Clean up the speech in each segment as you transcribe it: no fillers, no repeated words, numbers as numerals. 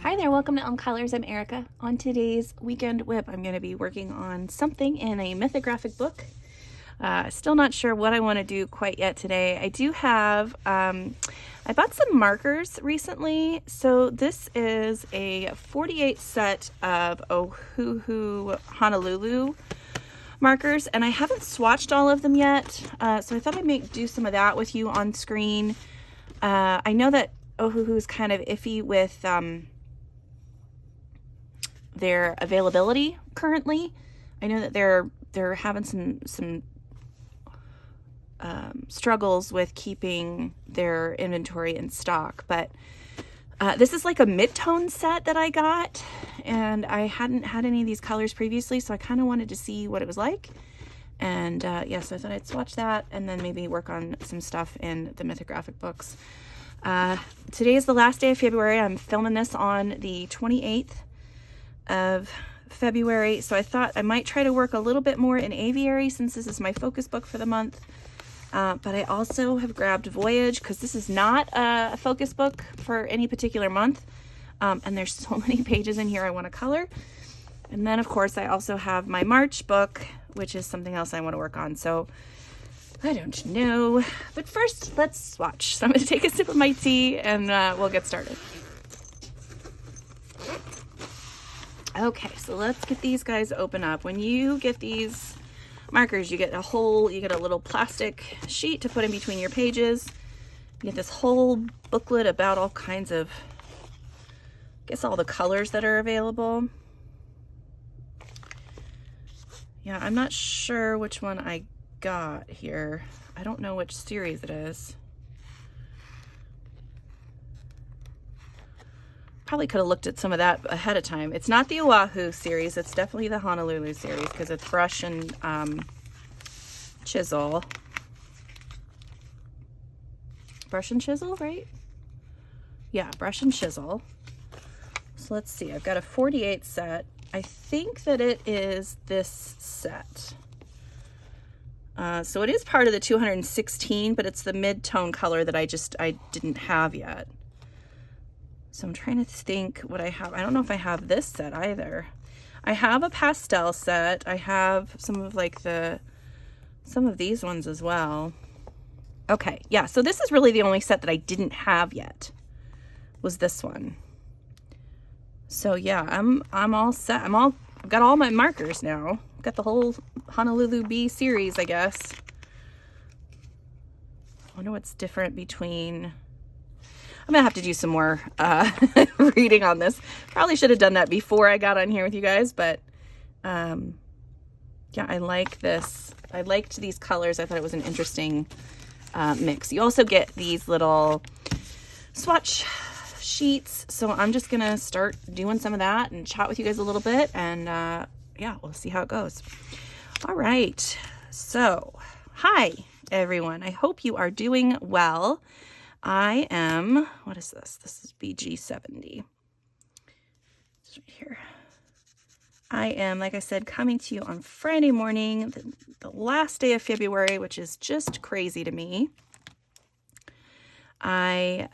Hi there, welcome to Colors. I'm Erica. On today's weekend whip, I'm going to be working on something in a mythographic book. Still not sure what I want to do quite yet today. I do have, I bought some markers recently. So this is a 48 set of Ohuhu Honolulu markers, and I haven't swatched all of them yet. So I thought I'd do some of that with you on screen. I know that Ohuhu is kind of iffy with their availability currently. I know that they're having some struggles with keeping their inventory in stock, but this is like a mid-tone set that I got, and I hadn't had any of these colors previously, so I kind of wanted to see what it was like. And yeah, so I thought I'd swatch that and then maybe work on some stuff in the mythographic books. Today is the last day of February. I'm filming this on the 28th of February, so I thought I might try to work a little bit more in aviary since this is my focus book for the month. But I also have grabbed Voyage because this is not a focus book for any particular month, and there's so many pages in here I want to color. And then of course I also have my March book, which is something else I want to work on. So I don't know, but first let's swatch. So I'm going to take a sip of my tea and we'll get started. Okay, so let's get these guys open up. When you get these markers, you get a little plastic sheet to put in between your pages. You get this whole booklet about all kinds of, I guess, all the colors that are available. Yeah, I'm not sure which one I got here. I don't know which series it is. Probably could have looked at some of that ahead of time. It's not the Oahu series. It's definitely the Honolulu series because it's brush and chisel. Brush and chisel, right? Yeah, brush and chisel. So let's see. I've got a 48 set. I think that it is this set. So it is part of the 216, but it's the mid-tone color that I didn't have yet. So I'm trying to think what I have. I don't know if I have this set either. I have a pastel set. I have some of these ones as well. Okay, yeah, so this is really the only set that I didn't have yet, was this one. So yeah, I'm all set. I've got all my markers now. I've got the whole Honolulu Bee series, I guess. I wonder what's different between... I'm gonna have to do some more reading on this. Probably should have done that before I got on here with you guys, but yeah, I like this. I liked these colors. I thought it was an interesting mix. You also get these little swatch sheets, so I'm just gonna start doing some of that and chat with you guys a little bit, and yeah, we'll see how it goes. All right, so hi everyone. I hope you are doing well. I am, what is this? This is BG70. It's right here. I am, like I said, coming to you on Friday morning, the last day of February, which is just crazy to me. I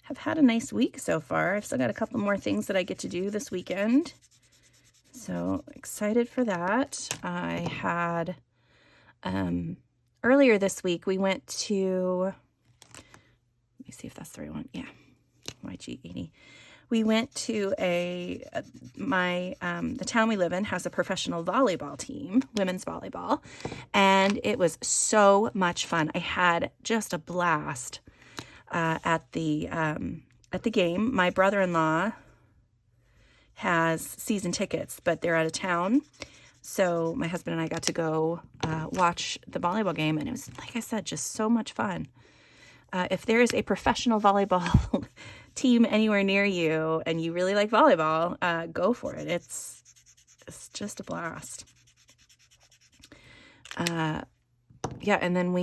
have had a nice week so far. I've still got a couple more things that I get to do this weekend. So excited for that. I had, earlier this week, we went to, let me see if that's the right one. Yeah, YG80. We went to the town we live in has a professional volleyball team, women's volleyball, and it was so much fun. I had just a blast at the game. My brother-in-law has season tickets, but they're out of town. So my husband and I got to go watch the volleyball game, and it was, like I said, just so much fun. If there is a professional volleyball team anywhere near you and you really like volleyball, go for it. It's just a blast. Yeah, and then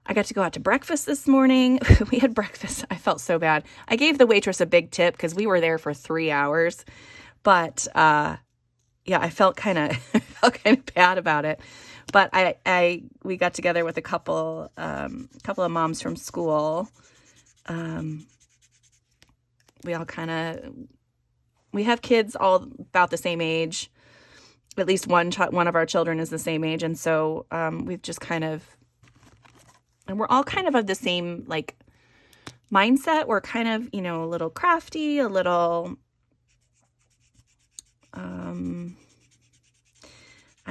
I got to go out to breakfast this morning. We had breakfast. I felt so bad. I gave the waitress a big tip because we were there for 3 hours. But yeah, I felt kind of bad about it. But we got together with a couple of moms from school We all kind of, we have kids all about the same age. At least one of our children is the same age. And so we've just kind of, and we're all kind of the same, like, mindset. We're kind of, you know, a little crafty, a little, I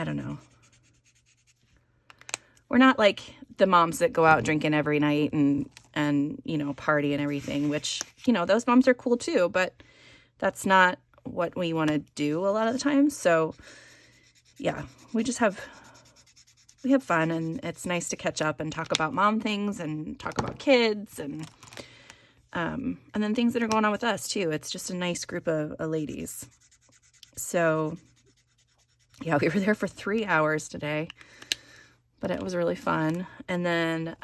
don't know. We're not like the moms that go out drinking every night and, you know, party and everything, which, you know, those moms are cool too, but that's not what we want to do a lot of the time. So yeah, we have fun, and it's nice to catch up and talk about mom things and talk about kids and then things that are going on with us too. It's just a nice group of ladies. So yeah, we were there for 3 hours today, but it was really fun. And then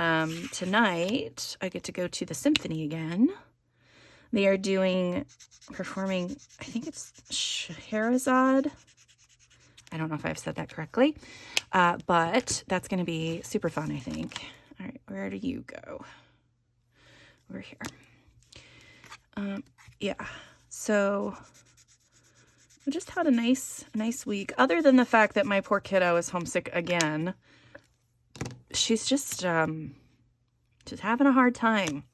tonight I get to go to the symphony again. They are performing, I think it's Scheherazade. I don't know if I've said that correctly, but that's going to be super fun, I think. All right, where do you go? We're here. Yeah, so I just had a nice week. Other than the fact that my poor kiddo is homesick again, she's just having a hard time.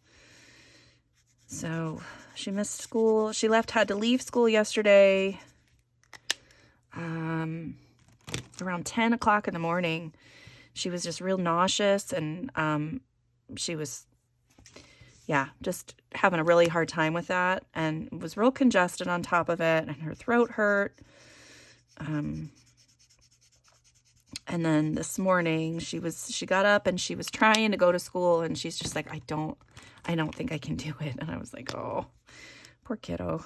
So she missed school. She had to leave school yesterday. Around 10 o'clock in the morning, she was just real nauseous, and she was, yeah, just having a really hard time with that, and was real congested on top of it, and her throat hurt. And then this morning she got up and she was trying to go to school, and she's just like, I don't think I can do it. And I was like, oh, poor kiddo.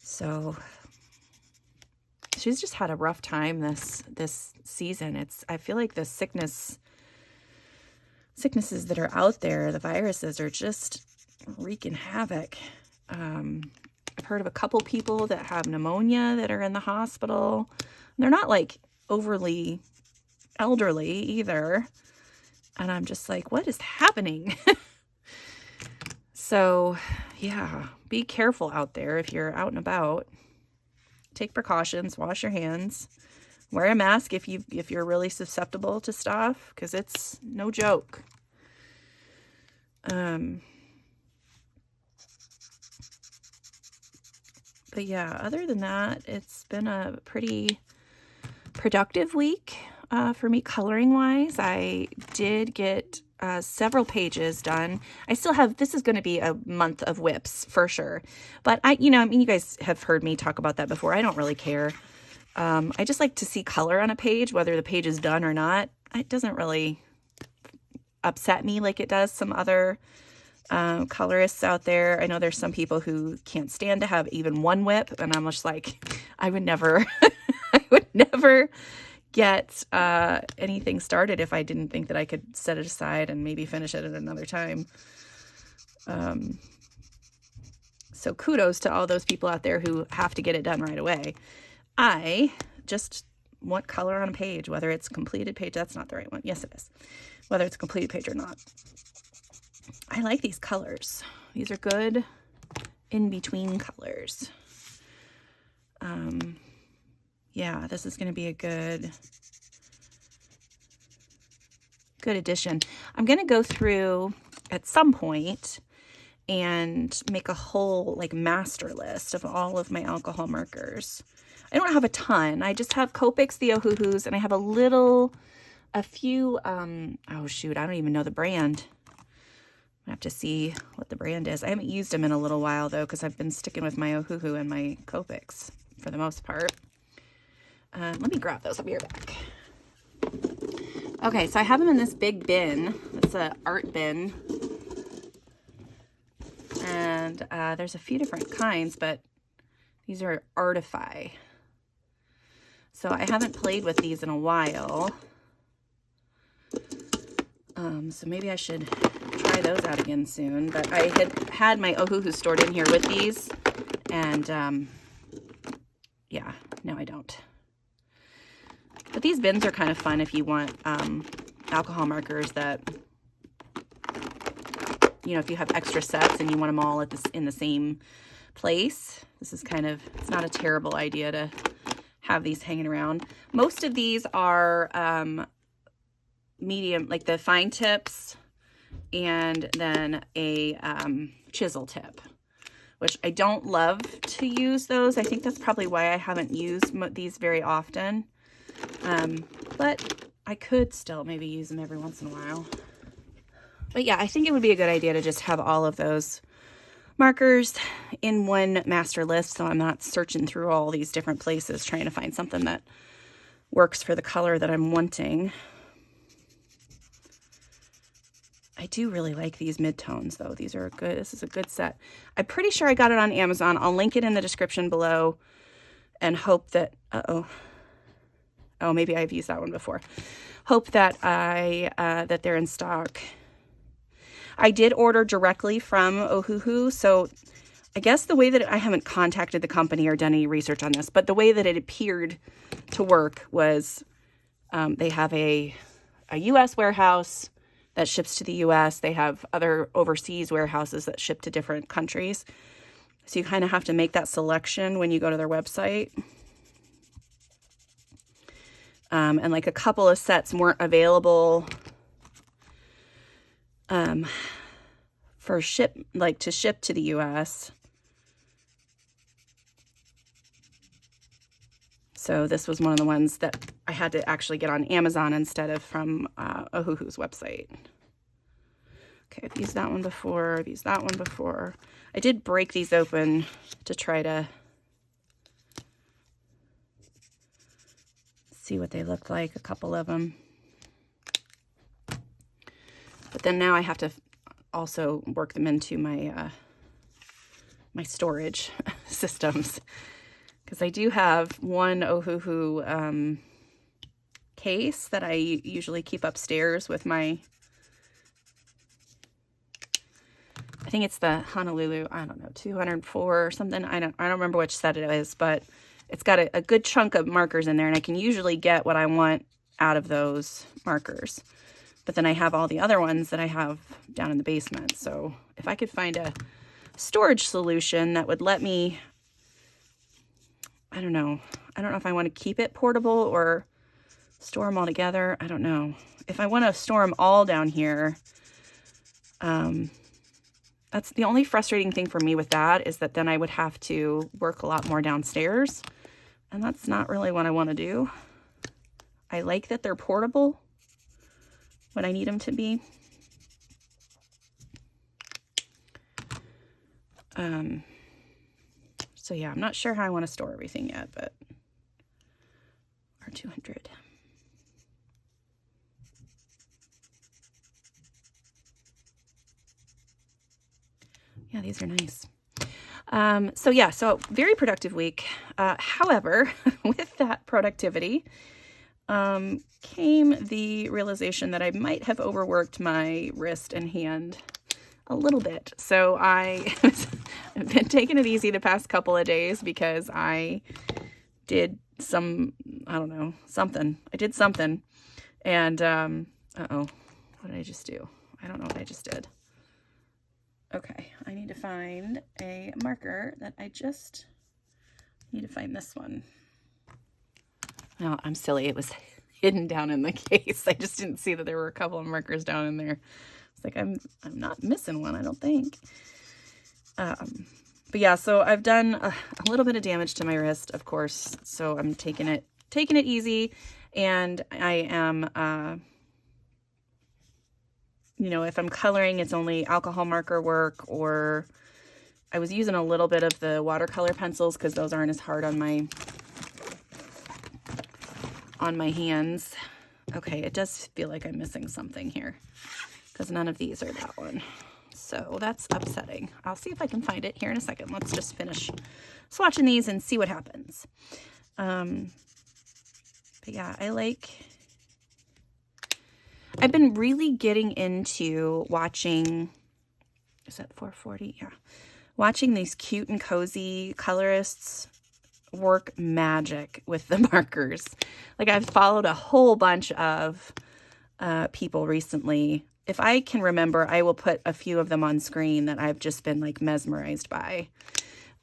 So she's just had a rough time this season. I feel like the sicknesses that are out there, the viruses, are just wreaking havoc. I've heard of a couple people that have pneumonia that are in the hospital. They're not like overly elderly either. And I'm just like, what is happening? So yeah, be careful out there if you're out and about. Take precautions, wash your hands, wear a mask if you're really susceptible to stuff, because it's no joke. But yeah, other than that, it's been a pretty productive week for me coloring wise. I did get several pages done. I still have, this is going to be a month of whips for sure. But you guys have heard me talk about that before. I don't really care. I just like to see color on a page, whether the page is done or not. It doesn't really upset me like it does some other colorists out there. I know there's some people who can't stand to have even one whip, and I'm just like, I would never, I would never get anything started if I didn't think that I could set it aside and maybe finish it at another time. So kudos to all those people out there who have to get it done right away. I just want color on a page, whether it's a completed page. That's not the right one. Yes, it is. Whether it's a completed page or not. I like these colors. These are good in-between colors. Yeah, this is going to be a good addition. I'm going to go through at some point and make a whole like master list of all of my alcohol markers. I don't have a ton. I just have Copics, the Ohuhus, and I have a few, oh shoot, I don't even know the brand. I have to see what the brand is. I haven't used them in a little while though, because I've been sticking with my Ohuhu and my Copics for the most part. Let me grab those. I'll be right back. Okay, so I have them in this big bin. It's an art bin. And there's a few different kinds, but these are Artify. So I haven't played with these in a while. So maybe I should try those out again soon. But I had my Ohuhu stored in here with these. And yeah, no, I don't. But these bins are kind of fun if you want alcohol markers that you know, if you have extra sets and you want them all at in the same place, this is kind of, it's not a terrible idea to have these hanging around. Most of these are medium, like the fine tips, and then a chisel tip, which I don't love to use those. I think that's probably why I haven't used these very often. But I could still maybe use them every once in a while. But yeah, I think it would be a good idea to just have all of those markers in one master list, so I'm not searching through all these different places trying to find something that works for the color that I'm wanting. I do really like these midtones though. These are good. This is a good set. I'm pretty sure I got it on Amazon. I'll link it in the description below and hope that, oh, maybe I've used that one before. Hope that that they're in stock. I did order directly from Ohuhu, so I guess the way that I haven't contacted the company or done any research on this, but the way that it appeared to work was they have a U.S. warehouse that ships to the U.S. They have other overseas warehouses that ship to different countries. So you kind of have to make that selection when you go to their website. And like a couple of sets weren't available for to ship to the U.S. So this was one of the ones that I had to actually get on Amazon instead of from Ohuhu's website. Okay, I've used that one before. I've used that one before. I did break these open to try to see what they look like, a couple of them. But then now I have to also work them into my my storage systems, because I do have one Ohuhu case that I usually keep upstairs with my, I think it's the Honolulu, I don't know, 204 or something. I don't remember which set it is, but it's got a good chunk of markers in there, and I can usually get what I want out of those markers. But then I have all the other ones that I have down in the basement. So if I could find a storage solution that would let me, I don't know if I want to keep it portable or store them all together. I don't know. If I want to store them all down here, that's the only frustrating thing for me with that, is that then I would have to work a lot more downstairs, and that's not really what I want to do. I like that they're portable when I need them to be. So yeah, I'm not sure how I want to store everything yet, but R200. Yeah, these are nice. So yeah, so very productive week. However, with that productivity came the realization that I might have overworked my wrist and hand a little bit. So I've been taking it easy the past couple of days because I did some, I don't know, something. I did something. And, uh-oh, what did I just do? I don't know what I just did. Okay, I need to find a marker that I just need to find this one. No, I'm silly. It was hidden down in the case. I just didn't see that there were a couple of markers down in there. It's like I'm not missing one, I don't think. But yeah, so I've done a little bit of damage to my wrist, of course. So I'm taking it easy, and I am you know, if I'm coloring, it's only alcohol marker work, or I was using a little bit of the watercolor pencils because those aren't as hard on my hands. Okay, it does feel like I'm missing something here because none of these are that one. So that's upsetting. I'll see if I can find it here in a second. Let's just finish swatching these and see what happens. But yeah, I've been really getting into watching, is that 440? Yeah. Watching these cute and cozy colorists work magic with the markers. Like, I've followed a whole bunch of people recently if I can remember, I will put a few of them on screen that I've just been like mesmerized by.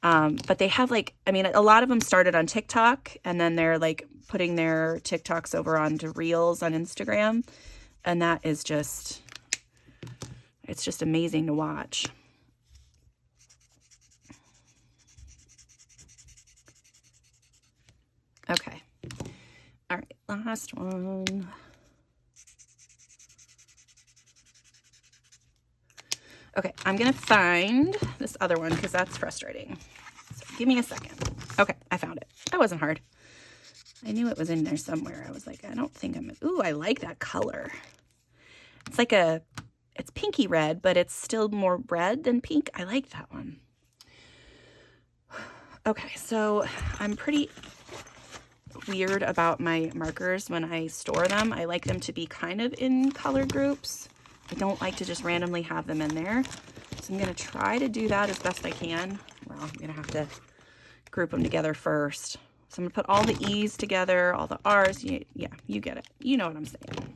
But they have like, I mean, a lot of them started on TikTok, and then they're like putting their TikToks over onto Reels on Instagram. And that is just, it's just amazing to watch. Okay. All right, last one. Okay, I'm gonna find this other one because that's frustrating. So give me a second. Okay, I found it. That wasn't hard. I knew it was in there somewhere. I was like, I don't think I'm, ooh, I like that color. It's like it's pinky red, but it's still more red than pink. I like that one. Okay, so I'm pretty weird about my markers when I store them. I like them to be kind of in color groups. I don't like to just randomly have them in there. So I'm going to try to do that as best I can. Well, I'm going to have to group them together first. So I'm going to put all the E's together, all the R's. Yeah, you get it. You know what I'm saying.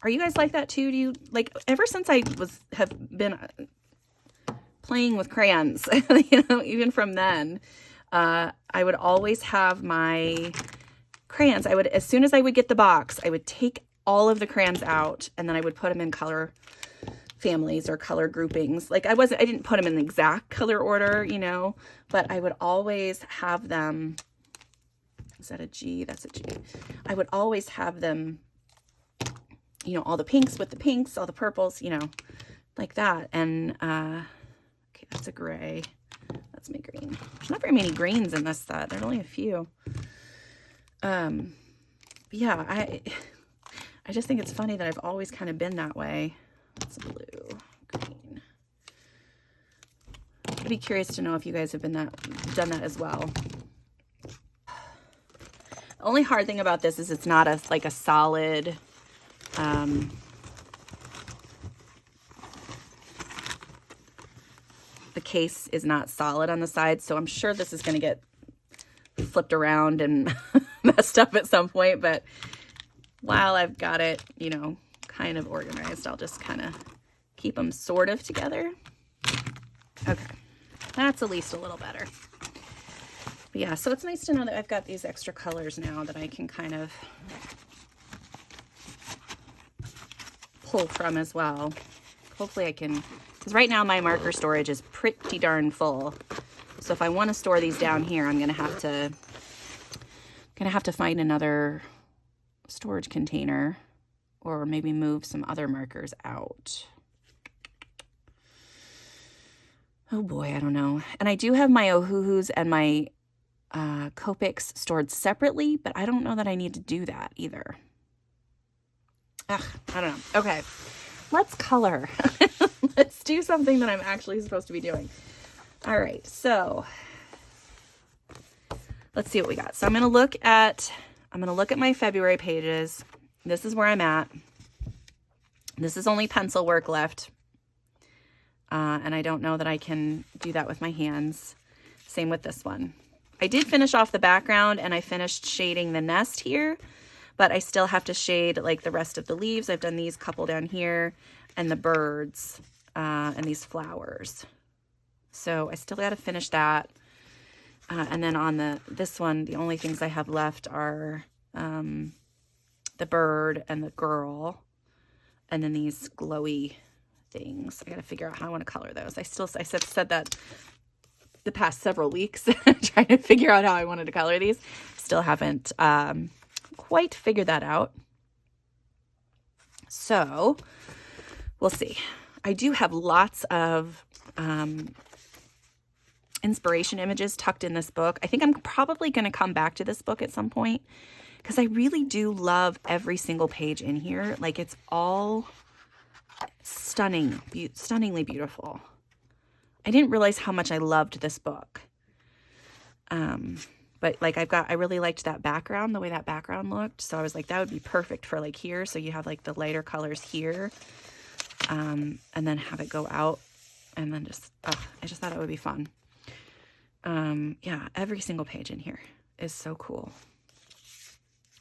Are you guys like that too? Do you, like, ever since I have been playing with crayons, you know, even from then, I would always have my crayons. I would, as soon as I would get the box, I would take all of the crayons out, and then I would put them in color families or color groupings. Like I didn't put them in the exact color order, you know, but I would always have them. Is that a G? That's a G. I would always have them, you know, all the pinks with the pinks, all the purples, you know, like that. And, okay, that's a gray. That's my green. There's not very many greens in this set. There's only a few. Yeah, I just think it's funny that I've always kind of been that way. That's a blue, green. I'd be curious to know if you guys have done that as well. The only hard thing about this is it's not like a solid, the case is not solid on the side, so I'm sure this is going to get flipped around and messed up at some point, but while I've got it, you know, kind of organized, I'll just kind of keep them sort of together. Okay, that's at least a little better. But yeah, so it's nice to know that I've got these extra colors now that I can kind of pull from as well. Hopefully I can, because right now my marker storage is pretty darn full. So if I want to store these down here, I'm gonna have to find another storage container, or maybe move some other markers out. Oh boy, I don't know. And I do have my Ohuhus and my Copics stored separately, but I don't know that I need to do that either. Ugh, I don't know. Okay, let's color. Let's do something that I'm actually supposed to be doing. All right, so let's see what we got. So I'm gonna look at my February pages. This is where I'm at. This is only pencil work left. And I don't know that I can do that with my hands. Same with this one. I did finish off the background, and I finished shading the nest here, but I still have to shade like the rest of the leaves. I've done these couple down here, and the birds, and these flowers. So I still got to finish that. And then on this one, the only things I have left are the bird and the girl, and then these glowy things. I got to figure out how I want to color those. I said that the past several weeks, trying to figure out how I wanted to color these. Still haven't quite figured that out. So we'll see. I do have lots of inspiration images tucked in this book. I think I'm probably going to come back to this book at some point, because I really do love every single page in here. Like, it's all stunningly beautiful. I didn't realize how much I loved this book. But like I really liked that background, the way that background looked. So I was like, that would be perfect for like here. So you have like the lighter colors here, and then have it go out, and then just, I just thought it would be fun. Yeah, every single page in here is so cool.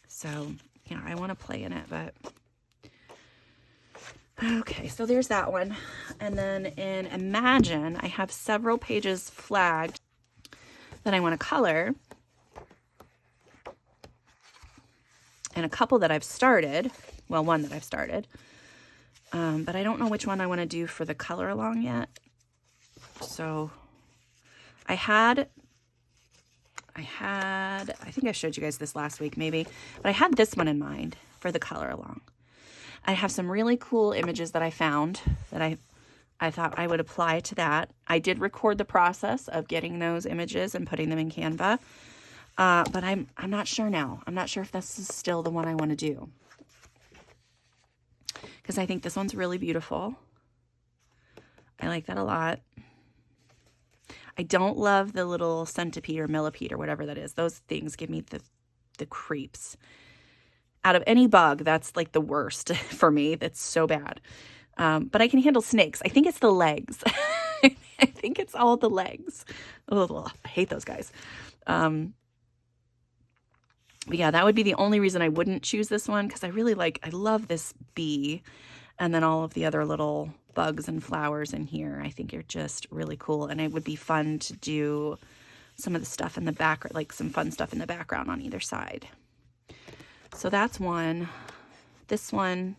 So yeah, I want to play in it, but okay, so there's that one. And then in Imagine, I have several pages flagged that I want to color, and a couple that I've started. Well, one that I've started, but I don't know which one I want to do for the color along yet. So I think I showed you guys this last week maybe, but I had this one in mind for the color along. I have some really cool images that I found that I thought I would apply to that. I did record the process of getting those images and putting them in Canva, but I'm not sure now. I'm not sure if this is still the one I want to do, because I think this one's really beautiful. I like that a lot. I don't love the little centipede or millipede or whatever that is. Those things give me the creeps. Out of any bug, that's like the worst for me. That's so bad. But I can handle snakes. I think it's the legs. I think it's all the legs. Oh, I hate those guys. But yeah, that would be the only reason I wouldn't choose this one, because I love this bee, and then all of the other little bugs and flowers in here. I think are just really cool, and it would be fun to do some of the stuff in the back, like some fun stuff in the background on either side. So that's one. This one,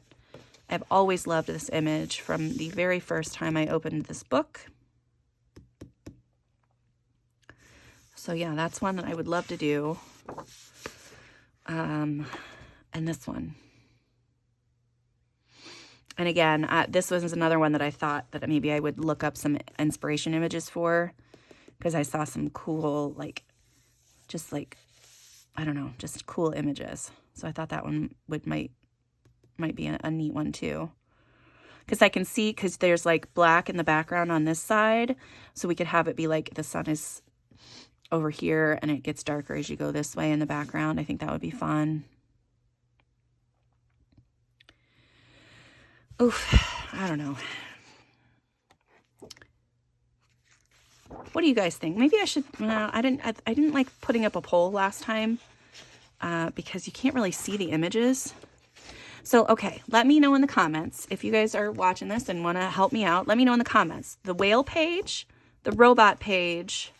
I've always loved this image from the very first time I opened this book. So yeah, that's one that I would love to do. And this one. And again, this was another one that I thought that maybe I would look up some inspiration images for, because I saw some cool, just I don't know, just cool images. So I thought that one might be a neat one too. Because I can see, because there's like black in the background on this side, so we could have it be like the sun is over here and it gets darker as you go this way in the background. I think that would be fun. Oof, I don't know. What do you guys think? Maybe I should, I didn't like putting up a poll last time, because you can't really see the images. So, okay, let me know in the comments if you guys are watching this and want to help me out. Let me know in the comments. The whale page, the robot page,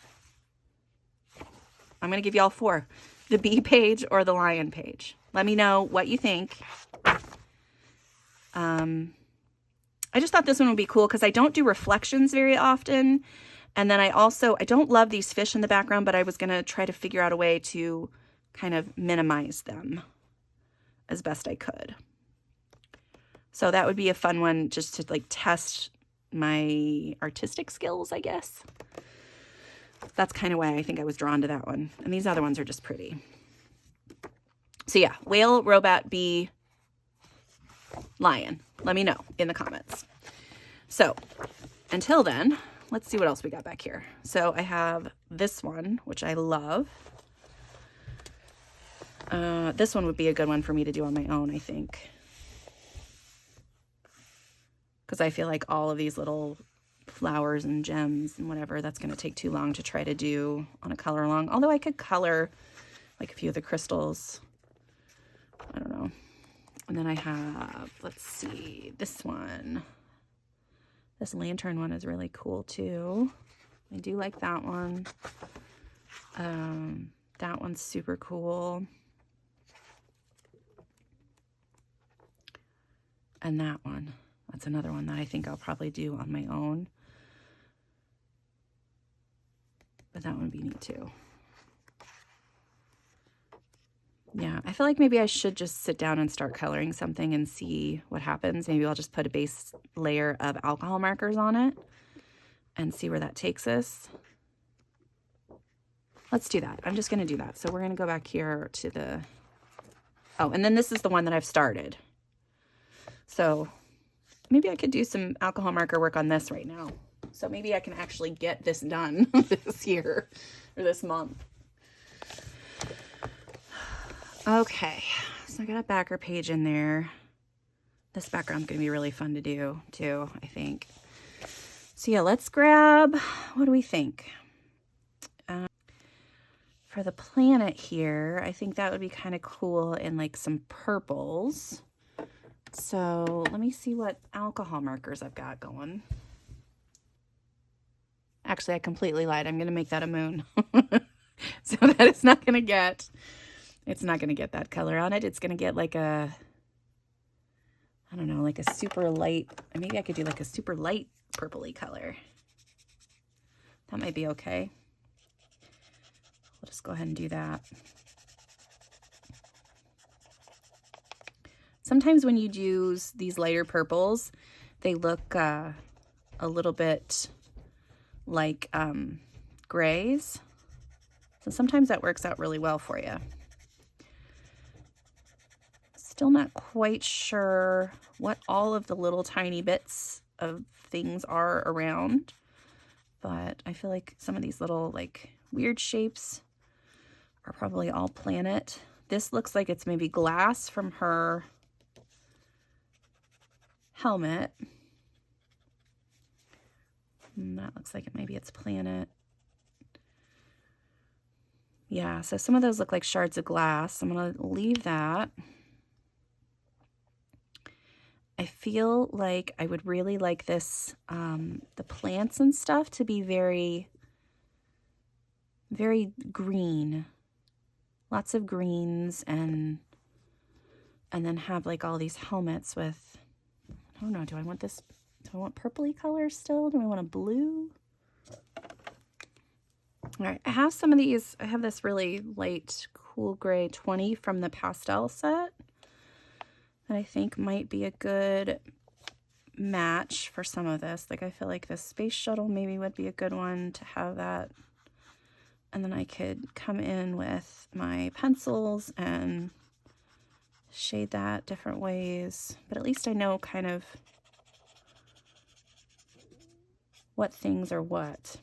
I'm going to give you all 4. The bee page or the lion page. Let me know what you think. I just thought this one would be cool because I don't do reflections very often. And then I don't love these fish in the background, but I was going to try to figure out a way to kind of minimize them as best I could. So that would be a fun one just to like test my artistic skills, I guess. That's kind of why I think I was drawn to that one. And these other ones are just pretty. So yeah, whale, robot, bee, lion. Let me know in the comments. So until then, let's see what else we got back here. So I have this one, which I love. This one would be a good one for me to do on my own, I think. Because I feel like all of these little flowers and gems and whatever, that's going to take too long to try to do on a color along. Although I could color like a few of the crystals. I don't know. And then I have, let's see, this one. This lantern one is really cool too. I do like that one. That one's super cool. And that one, that's another one that I think I'll probably do on my own. But that one would be neat too. Yeah, I feel like maybe I should just sit down and start coloring something and see what happens. Maybe I'll just put a base layer of alcohol markers on it and see where that takes us. Let's do that. I'm just going to do that. So we're going to go back here to the... Oh, and then this is the one that I've started. So maybe I could do some alcohol marker work on this right now. So maybe I can actually get this done this year or this month. Okay, so I got a backer page in there. This background's going to be really fun to do too, I think. So yeah, let's grab, what do we think? For the planet here, I think that would be kind of cool in like some purples. So let me see what alcohol markers I've got going. Actually, I completely lied. I'm going to make that a moon. So that it's not going to get, that color on it. It's going to get like a, I don't know, like a super light, maybe I could do like a super light purpley color. That might be okay. We'll just go ahead and do that. Sometimes when you use these lighter purples, they look a little bit like grays. So sometimes that works out really well for you. Still not quite sure what all of the little tiny bits of things are around, but I feel like some of these little like weird shapes are probably all planet. This looks like it's maybe glass from her helmet. And that looks like maybe it's planet. Yeah, so some of those look like shards of glass. I'm gonna leave that. I feel like I would really like this, the plants and stuff to be very, very green. Lots of greens and then have like all these helmets with, I don't know, do I want purpley colors still? Do I want a blue? All right, I have some of these. I have this really light, cool gray 20 from the pastel set that I think might be a good match for some of this. Like I feel like this space shuttle maybe would be a good one to have that. And then I could come in with my pencils and shade that different ways. But at least I know kind of what things are what.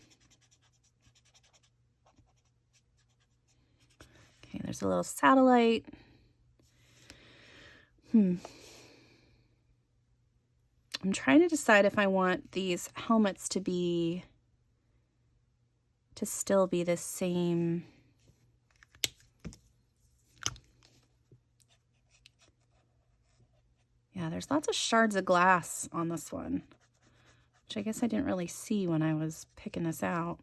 Okay, there's a little satellite. I'm trying to decide if I want these helmets to still be the same. Yeah, there's lots of shards of glass on this one, which I guess I didn't really see when I was picking this out.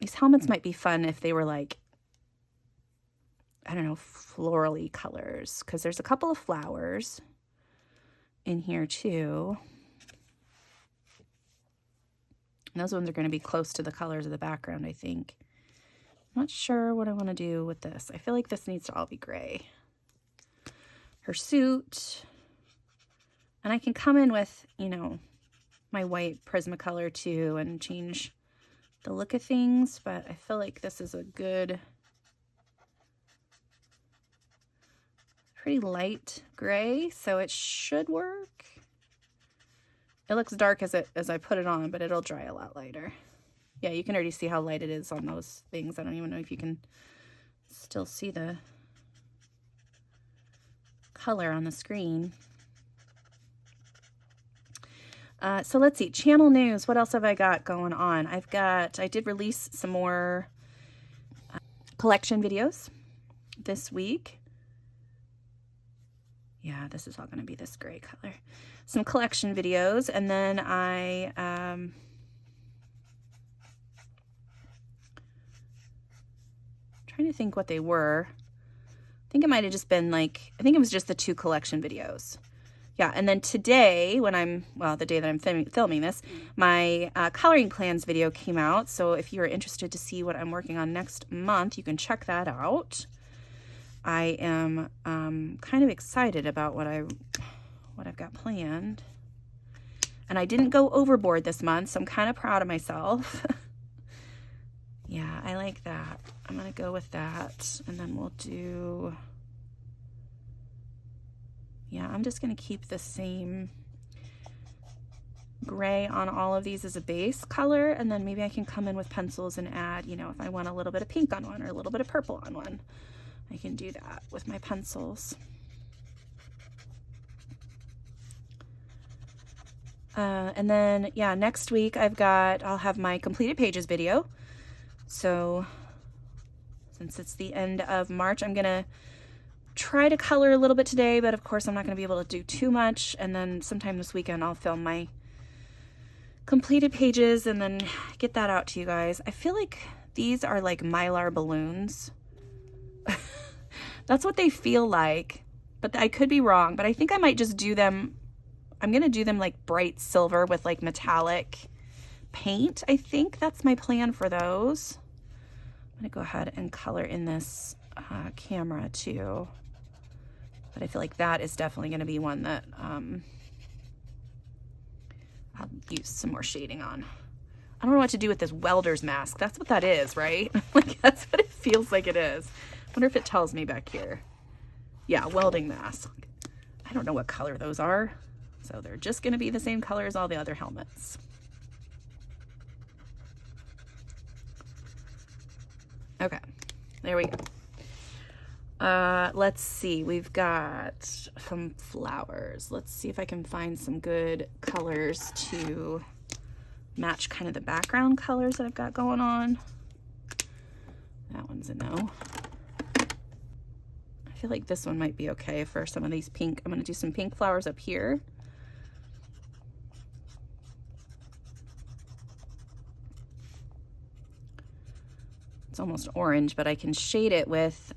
These helmets might be fun if they were like, I don't know, florally colors, because there's a couple of flowers in here too. And those ones are going to be close to the colors of the background, I think. I'm not sure what I want to do with this. I feel like this needs to all be gray. Her suit. And I can come in with, you know, my white Prismacolor too and change the look of things, but I feel like this is a good, pretty light gray, so it should work. It looks dark as I put it on, but it'll dry a lot lighter. Yeah, you can already see how light it is on those things. I don't even know if you can still see the color on the screen. So let's see, channel news. What else have I got going on? I did release some more collection videos this week. Yeah, this is all going to be this gray color. Some collection videos, and then trying to think what they were. I think it might have just been like, I think it was just the 2 collection videos. Yeah, and then today, the day that I'm filming this, my coloring plans video came out. So if you're interested to see what I'm working on next month, you can check that out. I am kind of excited about what I've got planned. And I didn't go overboard this month, so I'm kind of proud of myself. Yeah, I like that. I'm going to go with that. And then we'll do... Yeah, I'm just going to keep the same gray on all of these as a base color, and then maybe I can come in with pencils and add, you know, if I want a little bit of pink on one or a little bit of purple on one, I can do that with my pencils. And then, yeah, next week I'll have my completed pages video. So since it's the end of March, I'm gonna try to color a little bit today, but of course I'm not gonna be able to do too much. And then sometime this weekend I'll film my completed pages and then get that out to you guys. I feel like these are like Mylar balloons. That's what they feel like, but I could be wrong. But I think I might just do them. I'm gonna do them like bright silver with like metallic paint. I think that's my plan for those. I'm gonna go ahead and color in this camera too. But I feel like that is definitely gonna be one that I'll use some more shading on. I don't know what to do with this welder's mask. That's what that is, right? Like that's what it feels like it is. I wonder if it tells me back here. Yeah, welding mask. I don't know what color those are. So they're just gonna be the same color as all the other helmets. Okay, there we go. Let's see, we've got some flowers. Let's see if I can find some good colors to match kind of the background colors that I've got going on. That one's a no. I feel like this one might be okay for some of these pink. I'm gonna do some pink flowers up here. It's almost orange, but I can shade it with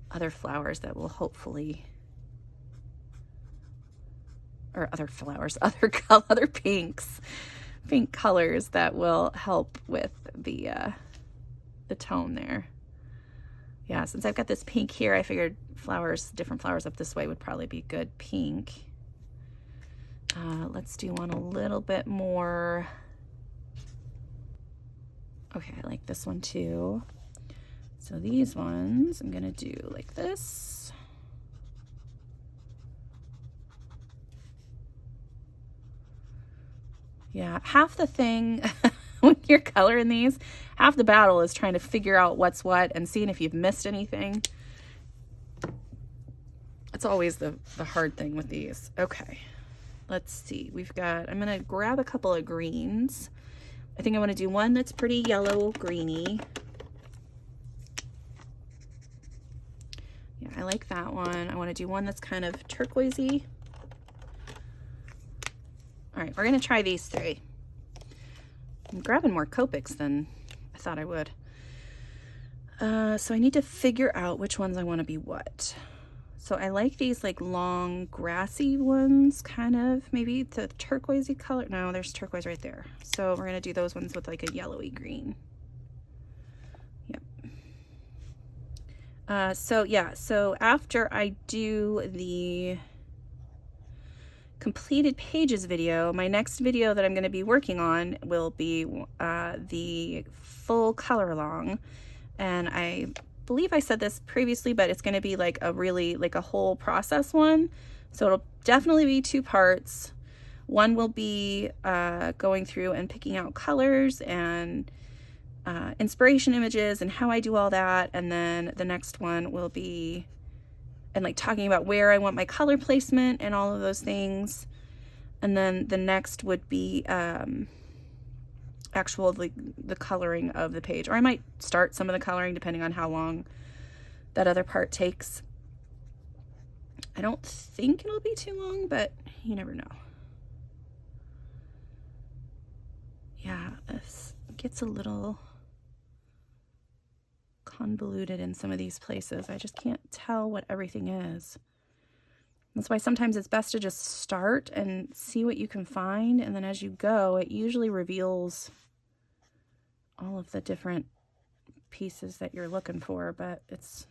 other flowers that will hopefully, or other flowers, other pinks, pink colors that will help with the tone there. Yeah, since I've got this pink here, I figured flowers, different flowers up this way would probably be good pink. Let's do one a little bit more. Okay, I like this one too. So these ones I'm gonna do like this. Yeah, half the thing when you're coloring these, half the battle is trying to figure out what's what and seeing if you've missed anything. It's always the hard thing with these. Okay, let's see. I'm gonna grab a couple of greens. I think I want to do one that's pretty yellow greeny. Yeah, I like that one. I want to do one that's kind of turquoisey. All right, we're gonna try these three. I'm grabbing more Copics than I thought I would. So I need to figure out which ones I want to be what. So I like these like long grassy ones, kind of, maybe the turquoisey color. No, there's turquoise right there. So we're gonna do those ones with like a yellowy green. Yep. So after I do the completed pages video, my next video that I'm gonna be working on will be the full color along. And I believe I said this previously, but it's going to be like a whole process one. So it'll definitely be 2 parts. One will be going through and picking out colors and inspiration images and how I do all that. And then the next one will be like talking about where I want my color placement and all of those things. And then the next would be actual the coloring of the page, or I might start some of the coloring depending on how long that other part takes. I don't think it'll be too long, but you never know. Yeah, this gets a little convoluted in some of these places. I just can't tell what everything is. That's why sometimes it's best to just start and see what you can find, and then as you go, it usually reveals all of the different pieces that you're looking for, but it's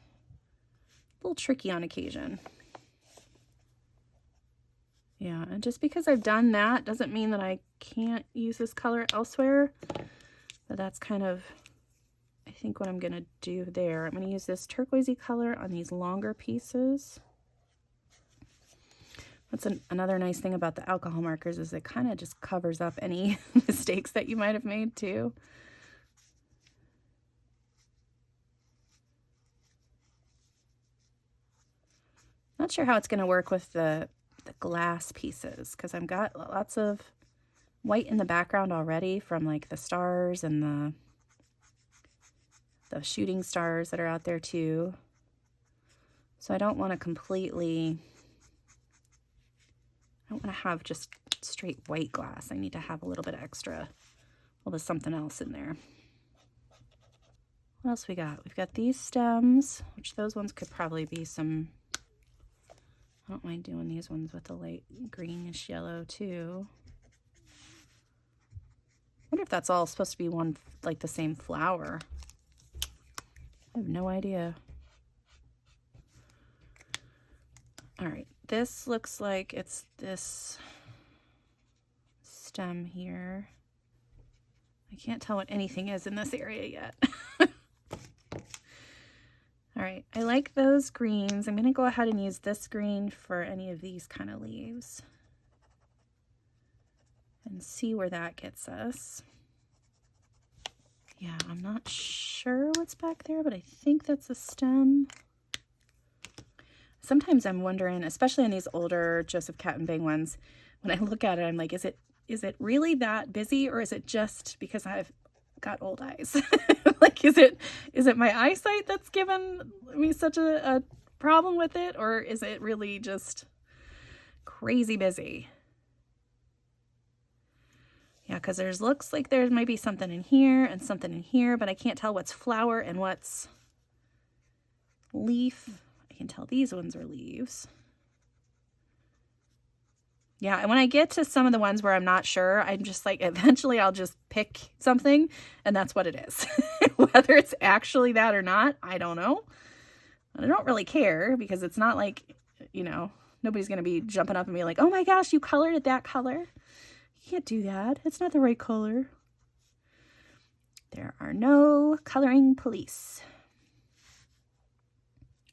a little tricky on occasion. Yeah, and just because I've done that doesn't mean that I can't use this color elsewhere, but that's kind of, I think, what I'm gonna do there. I'm gonna use this turquoisey color on these longer pieces. That's another nice thing about the alcohol markers, is it kind of just covers up any mistakes that you might have made too. Not sure how it's going to work with the the glass pieces, because I've got lots of white in the background already from like the stars and the shooting stars that are out there too. So I don't want to completely, I don't want to have just straight white glass. I need to have a little bit extra, a little bit something else in there. What else we got? We've got these stems, which those ones could probably be some, I don't mind doing these ones with a light greenish yellow too. I wonder if that's all supposed to be one, like the same flower. I have no idea. All right, this looks like it's this stem here. I can't tell what anything is in this area yet. All right, I like those greens. I'm gonna go ahead and use this green for any of these kind of leaves and see where that gets us. Yeah, I'm not sure what's back there, but I think that's a stem. Sometimes I'm wondering, especially in these older Joseph Kattenbang ones, when I look at it, I'm like, is it really that busy, or is it just because I've got old eyes? Like, is it my eyesight that's given me such a problem with it, or is it really just crazy busy? Yeah, because looks like there might be something in here and something in here, but I can't tell what's flower and what's leaf. I can tell these ones are leaves. Yeah, and when I get to some of the ones where I'm not sure, I'm just like, eventually I'll just pick something, and that's what it is. Whether it's actually that or not, I don't know. And I don't really care, because it's not like, you know, nobody's going to be jumping up and be like, oh my gosh, you colored it that color. You can't do that. It's not the right color. There are no coloring police,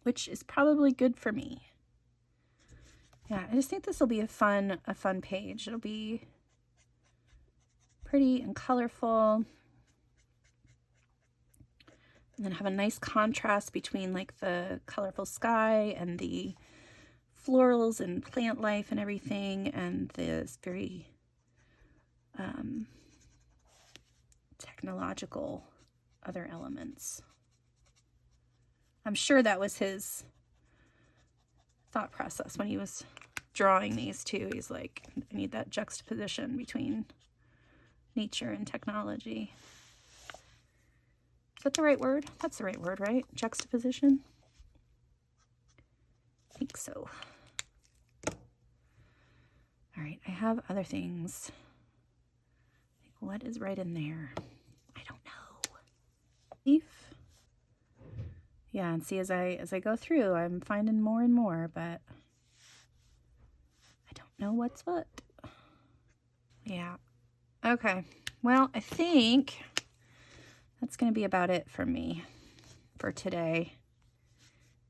which is probably good for me. Yeah, I just think this will be a fun page. It'll be pretty and colorful. And then have a nice contrast between like the colorful sky and the florals and plant life and everything, and this very technological other elements. I'm sure that was his thought process when he was drawing these too. He's like, I need that juxtaposition between nature and technology. Is that the right word? That's the right word, right? Juxtaposition? I think so. All right, I have other things. What is right in there? I don't know. Leaf. Yeah, and see, as I go through, I'm finding more and more, but I don't know what's what. Yeah. Okay. Well, I think that's going to be about it for me for today.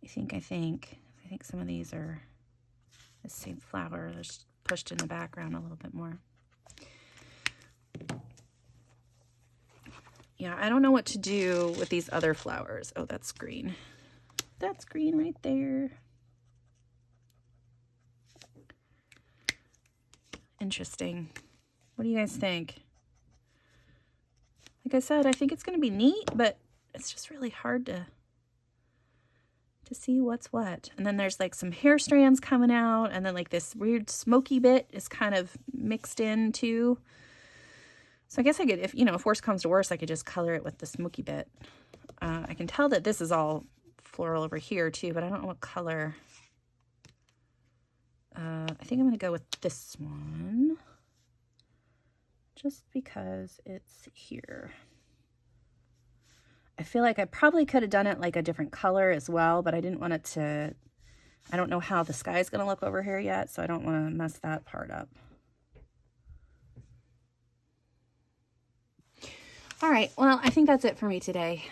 I think some of these are the same flower. They're just pushed in the background a little bit more. Yeah, I don't know what to do with these other flowers. Oh, that's green. That's green right there. Interesting. What do you guys think? Like I said, I think it's going to be neat, but it's just really hard to see what's what. And then there's like some hair strands coming out, and then like this weird smoky bit is kind of mixed in too. So I guess I could, if worse comes to worse, I could just color it with the smoky bit. I can tell that this is all floral over here too, but I don't know what color. I think I'm going to go with this one just because it's here. I feel like I probably could have done it like a different color as well, but I didn't want it to, I don't know how the sky is going to look over here yet, so I don't want to mess that part up. All right, well, I think that's it for me today.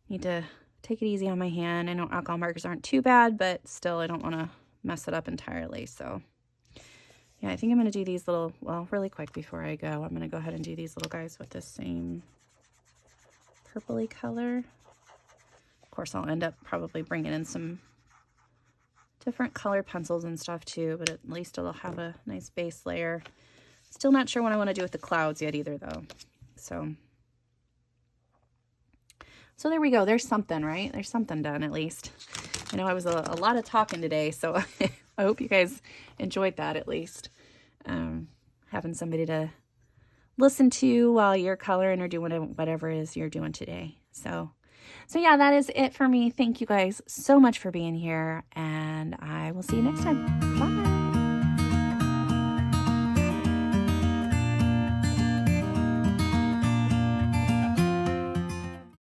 Need to take it easy on my hand. I know alcohol markers aren't too bad, but still I don't want to mess it up entirely. So yeah, I think I'm going to do these little, well, really quick before I go, I'm going to go ahead and do these little guys with the same purpley color. Of course, I'll end up probably bringing in some different color pencils and stuff too, but at least it'll have a nice base layer. Still not sure what I want to do with the clouds yet either though. So there we go. There's something, right? There's something done at least. I know I was a lot of talking today, so I hope you guys enjoyed that at least. Having somebody to listen to while you're coloring or doing whatever it is you're doing today. So yeah, that is it for me. Thank you guys so much for being here, and I will see you next time. Bye.